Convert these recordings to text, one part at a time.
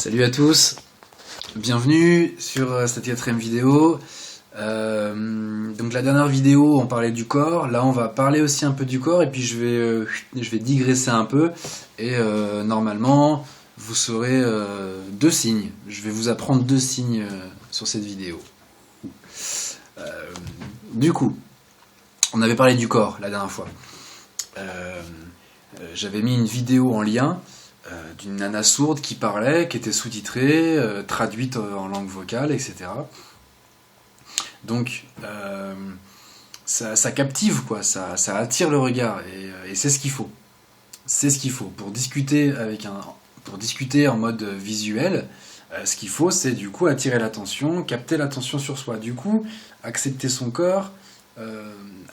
Salut à tous, bienvenue sur cette 4e vidéo. Donc la dernière vidéo on parlait du corps, là on va parler aussi un peu du corps et puis je vais digresser un peu et normalement vous saurez 2 signes. Je vais vous apprendre 2 signes sur cette vidéo. Du coup, on avait parlé du corps la dernière fois. J'avais mis une vidéo en lien d'une nana sourde qui parlait, qui était sous-titrée, traduite en langue vocale, etc. Donc ça captive, quoi, ça attire le regard, et c'est ce qu'il faut. C'est ce qu'il faut. Pour discuter en mode visuel, ce qu'il faut, c'est du coup attirer l'attention, capter l'attention sur soi. Du coup, accepter son corps,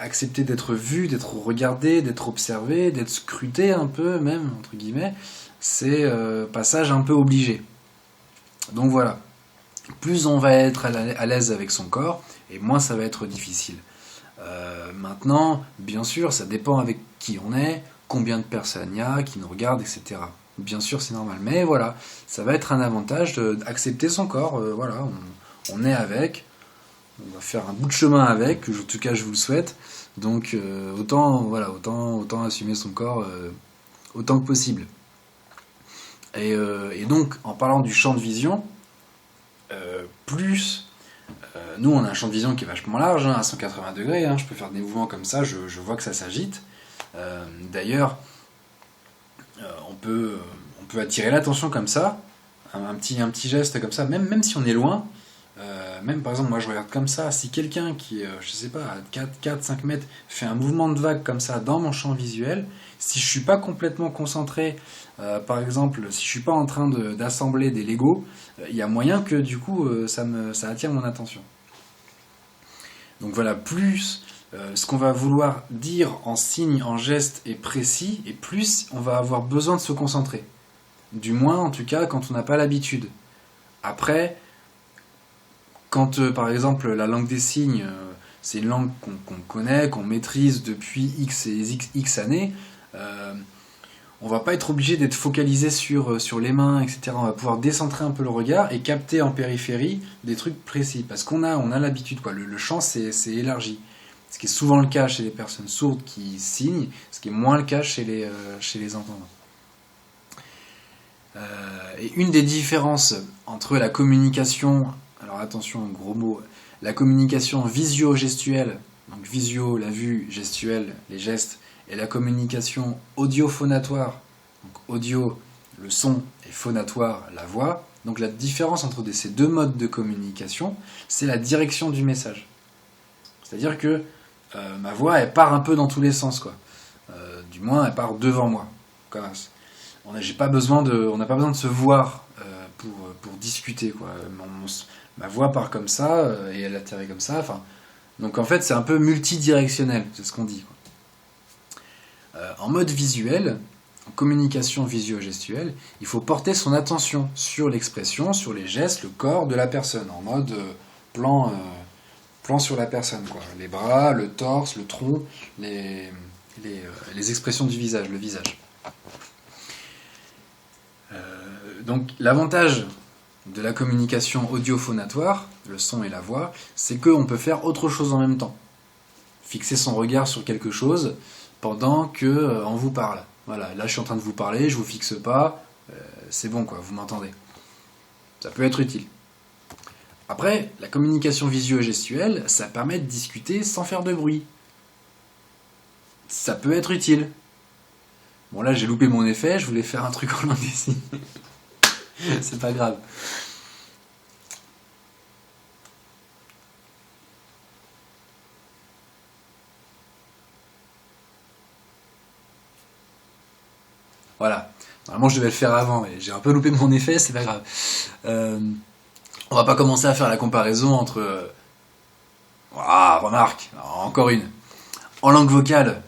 accepter d'être vu, d'être regardé, d'être observé, d'être scruté un peu même, entre guillemets, c'est passage un peu obligé. Donc voilà, plus on va être à l'aise avec son corps, et moins ça va être difficile. Maintenant, bien sûr, ça dépend avec qui on est, combien de personnes il y a, qui nous regardent, etc. Bien sûr, c'est normal. Mais voilà, ça va être un avantage d'accepter son corps. Voilà, on est avec, on va faire un bout de chemin avec, en tout cas je vous le souhaite. Donc autant assumer son corps autant que possible. Et donc, en parlant du champ de vision, nous on a un champ de vision qui est vachement large, à 180 degrés, je peux faire des mouvements comme ça, je vois que ça s'agite. D'ailleurs, on peut attirer l'attention comme ça, un petit geste comme ça, même si on est loin. Même par exemple, moi je regarde comme ça, si quelqu'un qui est, je sais pas, à 4-5 mètres fait un mouvement de vague comme ça dans mon champ visuel, si je suis pas complètement concentré, par exemple, si je suis pas en train d'assembler des Lego, il y a moyen que du coup ça attire mon attention. Donc voilà, plus ce qu'on va vouloir dire en signe, en geste est précis, et plus on va avoir besoin de se concentrer. Du moins, en tout cas, quand on n'a pas l'habitude. Après, quand par exemple la langue des signes, c'est une langue qu'on connaît, qu'on maîtrise depuis X années, on va pas être obligé d'être focalisé sur les mains, etc. On va pouvoir décentrer un peu le regard et capter en périphérie des trucs précis, parce qu'on a l'habitude, quoi. Le champ c'est élargi, ce qui est souvent le cas chez les personnes sourdes qui signent, ce qui est moins le cas chez les entendants. Et une des différences entre la communication, alors attention, gros mot, la communication visio-gestuelle, donc visio, la vue, gestuelle, les gestes, et la communication audio-phonatoire, donc audio, le son, et phonatoire, la voix. Donc la différence entre ces 2 modes de communication, c'est la direction du message. C'est-à-dire que ma voix, elle part un peu dans tous les sens, quoi. Du moins, elle part devant moi. On n'a pas besoin de se voir pour discuter, quoi. Ma voix part comme ça et elle atterrit comme ça. Donc en fait, c'est un peu multidirectionnel, c'est ce qu'on dit, quoi. En mode visuel, en communication visio-gestuelle, il faut porter son attention sur l'expression, sur les gestes, le corps de la personne, en mode plan sur la personne, quoi. Les bras, le torse, le tronc, les expressions du visage, le visage. Donc l'avantage de la communication audio-phonatoire, le son et la voix, c'est qu'on peut faire autre chose en même temps. Fixer son regard sur quelque chose pendant qu'on vous parle. Voilà, là je suis en train de vous parler, je vous fixe pas, c'est bon, quoi, vous m'entendez. Ça peut être utile. Après, la communication visio-gestuelle, ça permet de discuter sans faire de bruit. Ça peut être utile. Bon, là j'ai loupé mon effet, je voulais faire un truc en langue des signes. C'est pas grave. Voilà. Normalement, je devais le faire avant, et j'ai un peu loupé mon effet, c'est pas grave. On va pas commencer à faire la comparaison entre... remarque, encore une. En langue vocale,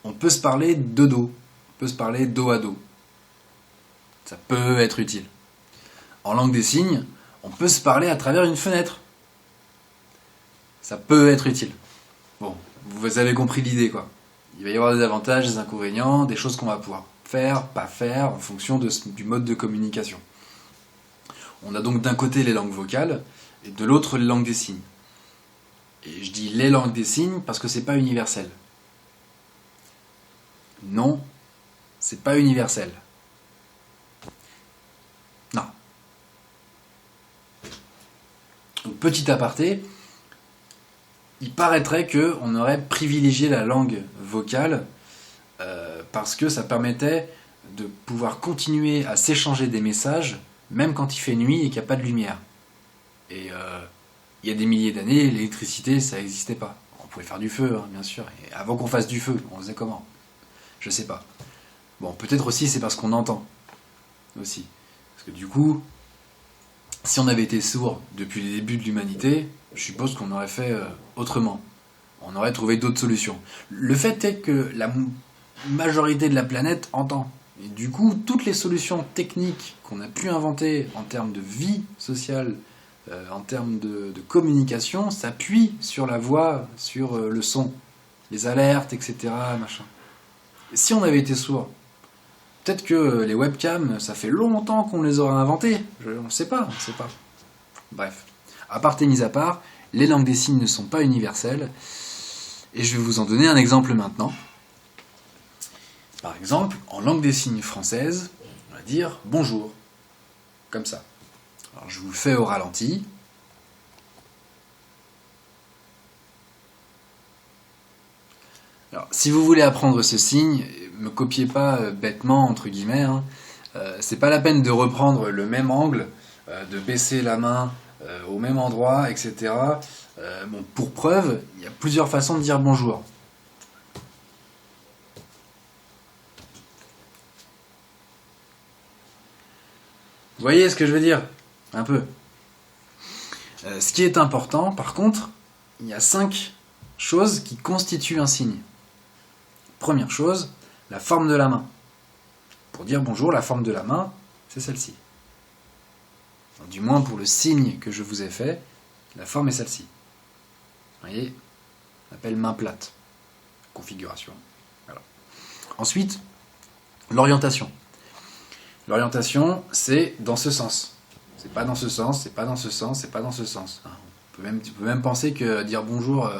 on peut se parler de dos. On peut se parler dos à dos. Ça peut être utile. En langue des signes, on peut se parler à travers une fenêtre. Ça peut être utile. Bon, vous avez compris l'idée, quoi. Il va y avoir des avantages, des inconvénients, des choses qu'on va pouvoir faire, pas faire, en fonction du mode de communication. On a donc d'un côté les langues vocales et de l'autre les langues des signes. Et je dis les langues des signes parce que c'est pas universel. Non, c'est pas universel. Non. Donc, petit aparté, il paraîtrait qu'on aurait privilégié la langue vocale parce que ça permettait de pouvoir continuer à s'échanger des messages même quand il fait nuit et qu'il n'y a pas de lumière. Et il y a des milliers d'années, l'électricité, ça n'existait pas. On pouvait faire du feu, hein, bien sûr. Et avant qu'on fasse du feu, on faisait comment? Je sais pas. Bon, peut-être aussi c'est parce qu'on entend. Aussi. Parce que du coup, si on avait été sourd depuis les débuts de l'humanité, je suppose qu'on aurait fait autrement. On aurait trouvé d'autres solutions. Le fait est que la majorité de la planète entend. Et du coup, toutes les solutions techniques qu'on a pu inventer en termes de vie sociale, en termes de communication, s'appuient sur la voix, sur le son, les alertes, etc. Machin. Et si on avait été sourd, peut-être que les webcams, ça fait longtemps qu'on les aurait inventées. On ne sait pas, on ne sait pas. Bref, aparté mis à part, les langues des signes ne sont pas universelles. Et je vais vous en donner un exemple maintenant. Par exemple, en langue des signes française, on va dire bonjour. Comme ça. Alors je vous le fais au ralenti. Alors, si vous voulez apprendre ce signe, me copiez pas bêtement, entre guillemets. Hein. C'est pas la peine de reprendre le même angle, de baisser la main au même endroit, etc. Bon, pour preuve, il y a plusieurs façons de dire bonjour. Vous voyez ce que je veux dire? Un peu. Ce qui est important, par contre, il y a 5 choses qui constituent un signe. Première chose, la forme de la main. Pour dire bonjour, la forme de la main, c'est celle-ci. Du moins pour le signe que je vous ai fait, la forme est celle-ci. Vous voyez, on appelle main plate. Configuration. Voilà. Ensuite, l'orientation. L'orientation, c'est dans ce sens. C'est pas dans ce sens, c'est pas dans ce sens, c'est pas dans ce sens. On peut même penser que dire bonjour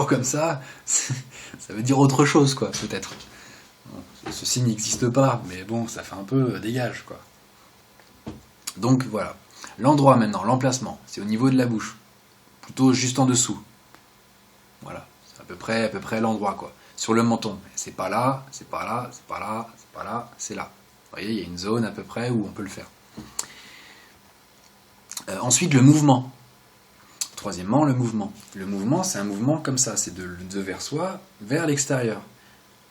comme ça veut dire autre chose, quoi, peut-être. Ce signe n'existe pas, mais bon, ça fait un peu dégage, quoi. Donc voilà. L'endroit maintenant, l'emplacement, c'est au niveau de la bouche. Plutôt juste en dessous. Voilà. C'est à peu près l'endroit, quoi. Sur le menton. C'est pas là, c'est pas là, c'est pas là, c'est pas là, c'est là. Vous voyez, il y a une zone à peu près où on peut le faire. Ensuite, le mouvement. Troisièmement, le mouvement. Le mouvement, c'est un mouvement comme ça, c'est de vers soi, vers l'extérieur.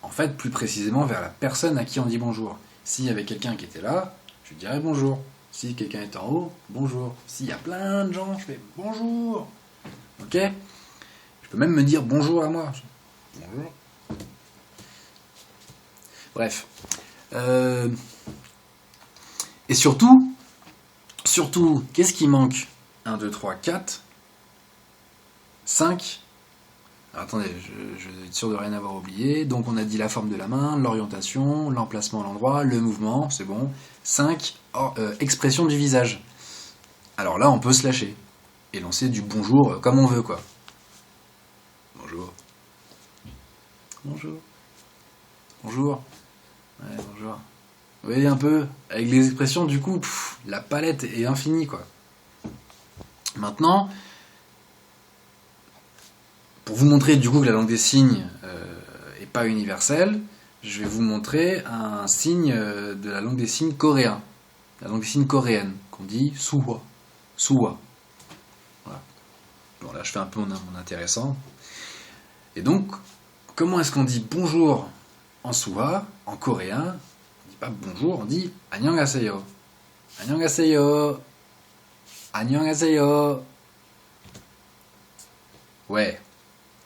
En fait, plus précisément, vers la personne à qui on dit bonjour. S'il y avait quelqu'un qui était là, je dirais bonjour. Si quelqu'un est en haut, bonjour. S'il y a plein de gens, je fais bonjour. Ok? Je peux même me dire bonjour à moi. Bonjour. Bref. Et surtout, qu'est-ce qui manque? 1, 2, 3, 4, 5. Alors, attendez, je vais être sûr de rien avoir oublié. Donc on a dit la forme de la main, l'orientation, l'emplacement à l'endroit, le mouvement, c'est bon. 5, expression du visage. Alors là, on peut se lâcher et lancer du bonjour comme on veut, quoi. Bonjour. Bonjour. Bonjour. Ouais, bonjour. Vous voyez un peu, avec les expressions, du coup, la palette est infinie, quoi. Maintenant, pour vous montrer du coup que la langue des signes est pas universelle, je vais vous montrer un signe de la langue des signes coréen. La langue des signes coréenne, qu'on dit suwa. Suwa. Voilà. Bon, là, je fais un peu mon intéressant. Et donc, comment est-ce qu'on dit bonjour en suwa, en coréen? On dit pas bonjour, on dit annyeonghaseyo. Annyeonghaseyo. Annyeonghaseyo. Ouais,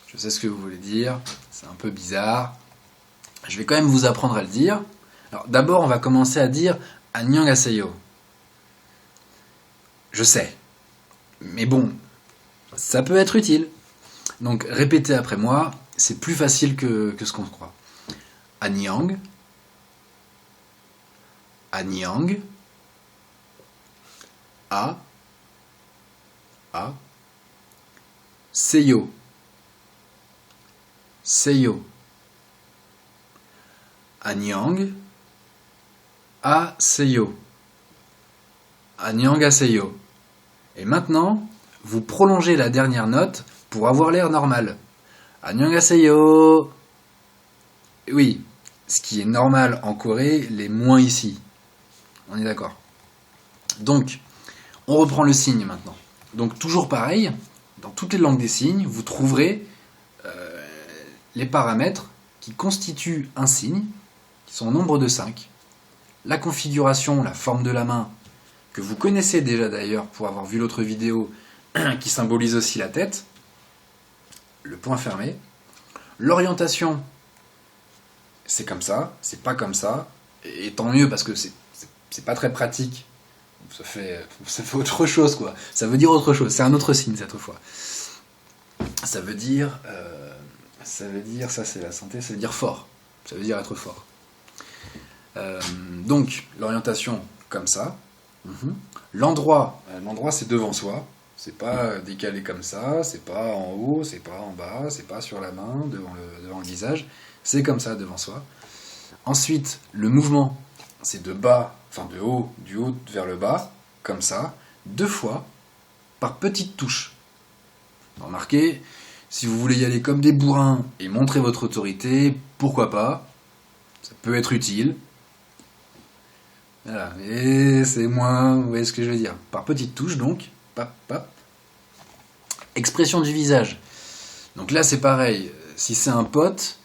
je sais ce que vous voulez dire, c'est un peu bizarre. Je vais quand même vous apprendre à le dire. Alors d'abord, on va commencer à dire annyeonghaseyo. Je sais, mais bon, ça peut être utile. Donc répétez après moi, c'est plus facile que ce qu'on croit. Annyeong. Annyeong. A, A, Seiyo, Seiyo, Anyang, A, Seiyo, Anyang, A, Seiyo. Et maintenant, vous prolongez la dernière note pour avoir l'air normal. Annyeonghaseyo. Oui, ce qui est normal en Corée, l'est moins ici. On est d'accord. Donc, on reprend le signe maintenant. Donc, toujours pareil, dans toutes les langues des signes, vous trouverez les paramètres qui constituent un signe, qui sont au nombre de 5. La configuration, la forme de la main, que vous connaissez déjà d'ailleurs pour avoir vu l'autre vidéo, qui symbolise aussi la tête, le poing fermé. L'orientation, c'est comme ça, c'est pas comme ça, et tant mieux parce que c'est pas très pratique. Ça fait autre chose, quoi. Ça veut dire autre chose, c'est un autre signe cette fois. Ça veut dire, ça c'est la santé, ça veut dire fort, ça veut dire être fort. Donc, l'orientation, comme ça. L'endroit c'est devant soi. C'est pas décalé comme ça, c'est pas en haut, c'est pas en bas, c'est pas sur la main, devant le visage. C'est comme ça, devant soi. Ensuite, le mouvement, c'est de bas, enfin de haut, du haut vers le bas, comme ça, 2 fois, par petites touches. Remarquez, si vous voulez y aller comme des bourrins et montrer votre autorité, pourquoi pas, ça peut être utile. Voilà, et c'est moins, vous voyez ce que je veux dire. Par petites touches, donc, pap, pap. Expression du visage. Donc là, c'est pareil. Si c'est un pote,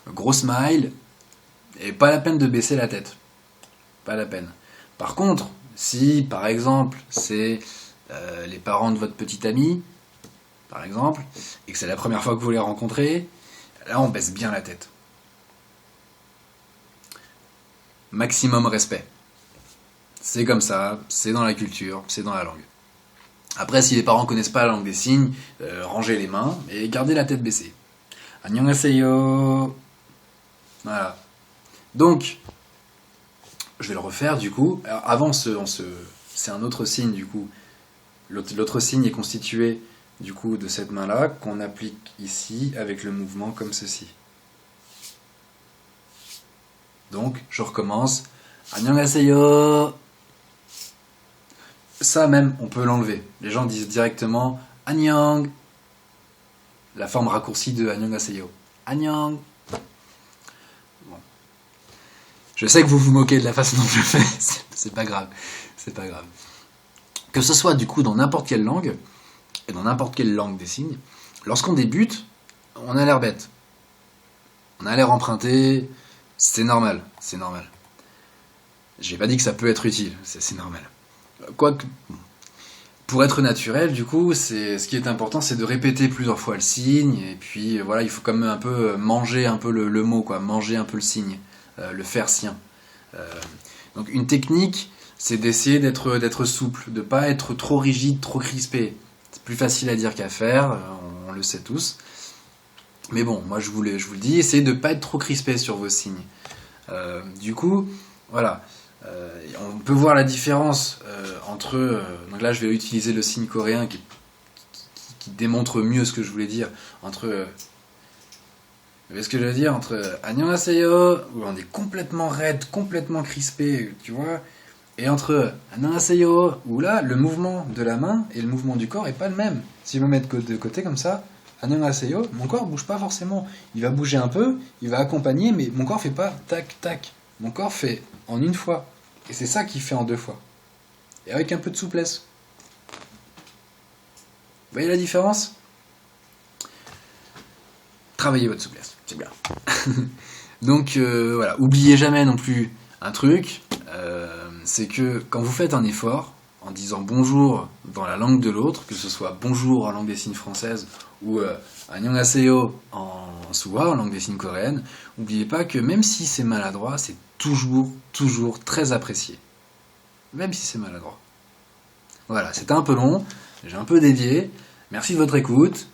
gros smile, et pas la peine de baisser la tête. Pas la peine. Par contre, si, par exemple, c'est les parents de votre petit ami, par exemple, et que c'est la première fois que vous les rencontrez, là, on baisse bien la tête. Maximum respect. C'est comme ça, c'est dans la culture, c'est dans la langue. Après, si les parents ne connaissent pas la langue des signes, rangez les mains et gardez la tête baissée. Annyeonghaseyo. Voilà. Donc, je vais le refaire du coup. Alors, avant, c'est un autre signe du coup. L'autre signe est constitué du coup de cette main-là qu'on applique ici avec le mouvement comme ceci. Donc, je recommence. Annyeonghaseyo. Ça même, on peut l'enlever. Les gens disent directement Annyeong. La forme raccourcie de Annyeonghaseyo. Annyeong. Bon. Je sais que vous vous moquez de la façon dont je le fais. C'est pas grave. C'est pas grave. Que ce soit du coup dans n'importe quelle langue, et dans n'importe quelle langue des signes, lorsqu'on débute, on a l'air bête. On a l'air emprunté. C'est normal. C'est normal. J'ai pas dit que ça peut être utile. C'est normal. Quoique, pour être naturel, du coup, ce qui est important, c'est de répéter plusieurs fois le signe, et puis voilà, il faut quand même un peu manger un peu le mot, quoi, manger un peu le signe, le faire sien. Donc une technique, c'est d'essayer d'être souple, de pas être trop rigide, trop crispé. C'est plus facile à dire qu'à faire, on le sait tous. Mais bon, moi je vous le dis, essayez de pas être trop crispé sur vos signes. Du coup, voilà. On peut voir la différence entre... donc là, je vais utiliser le signe coréen qui démontre mieux ce que je voulais dire. Entre... vous voyez ce que je veux dire? Entre Annyeonghaseyo, où on est complètement raide, complètement crispé, tu vois, et entre Annyeonghaseyo, où là, le mouvement de la main et le mouvement du corps n'est pas le même. Si je me mets de côté comme ça, Annyeonghaseyo, mon corps bouge pas forcément. Il va bouger un peu, il va accompagner, mais mon corps fait pas tac, tac. Mon corps fait en une fois. Et c'est ça qu'il fait en 2 fois. Et avec un peu de souplesse. Vous voyez la différence? Travaillez votre souplesse, c'est bien. Donc voilà, oubliez jamais non plus un truc, c'est que quand vous faites un effort, en disant bonjour dans la langue de l'autre, que ce soit bonjour en langue des signes française ou annyeonghaseyo en suwa, en langue des signes coréenne, n'oubliez pas que même si c'est maladroit, c'est toujours très apprécié. Même si c'est maladroit. Voilà, c'était un peu long, j'ai un peu dévié. Merci de votre écoute.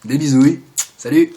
Des bisouilles. Salut!